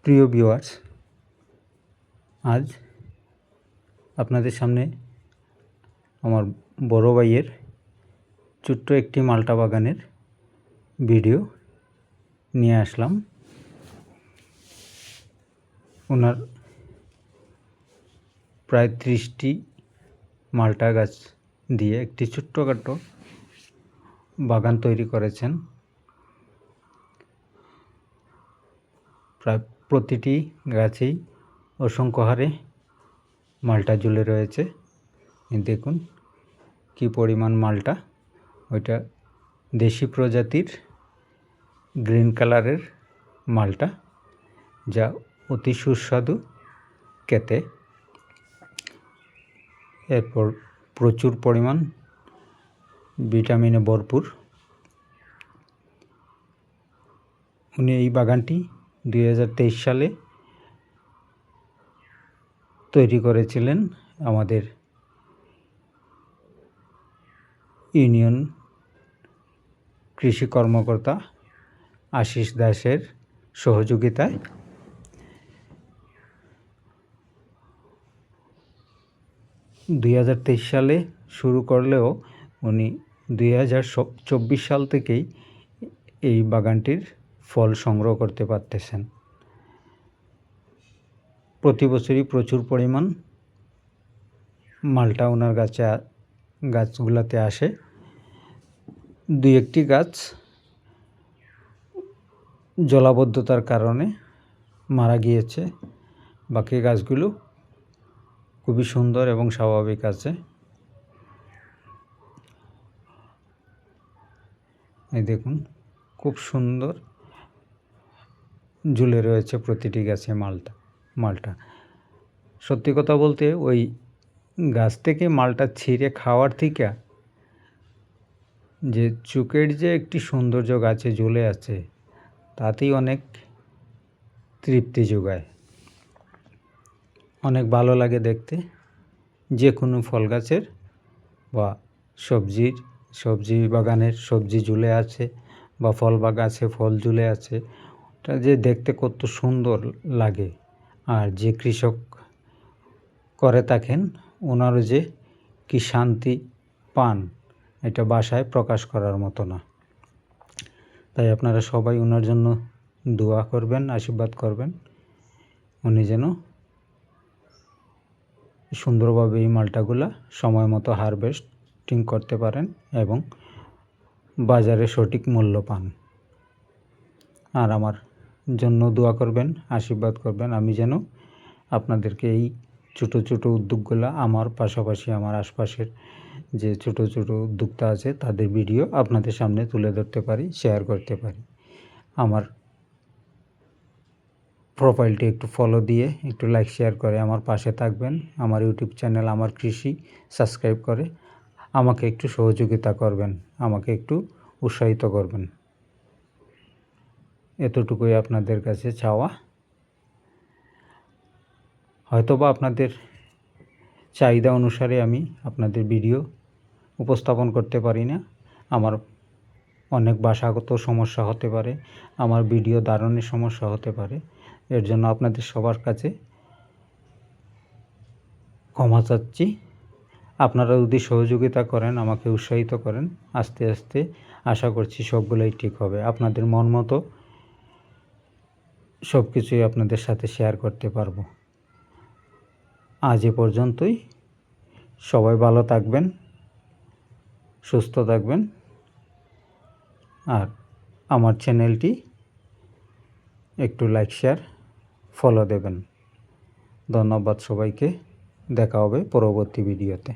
প্রিয় ভিউয়ার্স, আজ আপনাদের সামনে আমার বড় ভাইয়ের ছোট্ট একটি মাল্টা বাগানের ভিডিও নিয়ে আসলাম। ওনার প্রায় 30টি মাল্টা গাছ দিয়ে একটি ছোট্টখাটো বাগান তৈরি করেছেন। প্রায় প্রতিটি গাছেই অসংখ্য হারে মাল্টা ঝুলে রয়েছে। দেখুন কি পরিমাণ মাল্টা। ওইটা দেশি প্রজাতির গ্রিন কালারের মাল্টা, যা অতি সুস্বাদু খেতে। এরপর প্রচুর পরিমাণ ভিটামিনে ভরপুর। উনি এই বাগানটি 2023 সালে তৈরি করেছিলেন আমাদের ইউনিয়ন কৃষি কর্মকর্তা আশিস দাসের সহযোগিতায়। 2023 সালে শুরু করলেও উনি 2024 সাল থেকেই এই বাগানটির ফল সংগ্রহ করতে পারতেছেন। প্রতি বছরই প্রচুর পরিমাণ মাল্টা ওনার গাছগুলোতে আসে। দুই একটি গাছ জলাবদ্ধতার কারণে মারা গিয়েছে, বাকি গাছগুলো খুবই সুন্দর এবং স্বাভাবিক আছে। এই দেখুন খুব সুন্দর ঝুলে রয়েছে প্রতিটি গাছে মাল্টা। সত্যি কথা বলতে ওই গাছ থেকে মাল্টা ছিঁড়ে খাওয়ার থেকে যে চোখের যে একটি সৌন্দর্য গাছে ঝুলে আছে, তাতেই অনেক তৃপ্তি যোগায়, অনেক ভালো লাগে দেখতে। যে কোনো ফল গাছের বা সবজি বাগানের সবজি ঝুলে আছে বা ফল গাছে ফল ঝুলে আছে, এটা যে দেখতে কত সুন্দর লাগে। আর যে কৃষক করে থাকেন ওনারও যে কি শান্তি পান, এটা ভাষায় প্রকাশ করার মতো না। তাই আপনারা সবাই ওনার জন্য দোয়া করবেন, আশীর্বাদ করবেন, উনি যেন সুন্দরভাবে এই মাল্টাগুলা সময় মতো হারভেস্টিং করতে পারেন এবং বাজারে সঠিক মূল্য পান। আর আমার জন্য দোয়া করবেন, আশীর্বাদ করবেন, আমি যেন আপনাদেরকে এই ছোটো ছোটো উদ্যোগগুলো আমার পাশাপাশি আমার আশপাশের যে ছোটো ছোটো উদ্যোক্তা আছে তাদের ভিডিও আপনাদের সামনে তুলে ধরতে পারি, শেয়ার করতে পারি। আমার প্রোফাইলটি একটু ফলো দিয়ে একটু লাইক শেয়ার করে আমার পাশে থাকবেন। আমার ইউটিউব চ্যানেল আমার কৃষি সাবস্ক্রাইব করে আমাকে একটু সহযোগিতা করবেন, আমাকে একটু উৎসাহিত করবেন। এতটুকুই আপনাদের কাছে চাওয়া। হয়তোবা আপনাদের চাহিদা অনুসারে আমি আপনাদের ভিডিও উপস্থাপন করতে পারি না, আমার অনেক ভাষাগত সমস্যা হতে পারে, আমার ভিডিও ধারণের সমস্যা হতে পারে। এর জন্য আপনাদের সবার কাছে ক্ষমা চাচ্ছি। আপনারা যদি সহযোগিতা করেন, আমাকে উৎসাহিত করেন, আস্তে আস্তে আশা করছি সবগুলোই ঠিক হবে। আপনাদের মন মতো সব কিছুই আপনাদের সাথে শেয়ার করতে পারবো। আজ এ পর্যন্তই। সবাই ভালো থাকবেন, সুস্থ থাকবেন, আর আমার চ্যানেলটি একটু লাইক শেয়ার ফলো দেবেন। ধন্যবাদ সবাইকে। দেখা হবে পরবর্তী ভিডিওতে।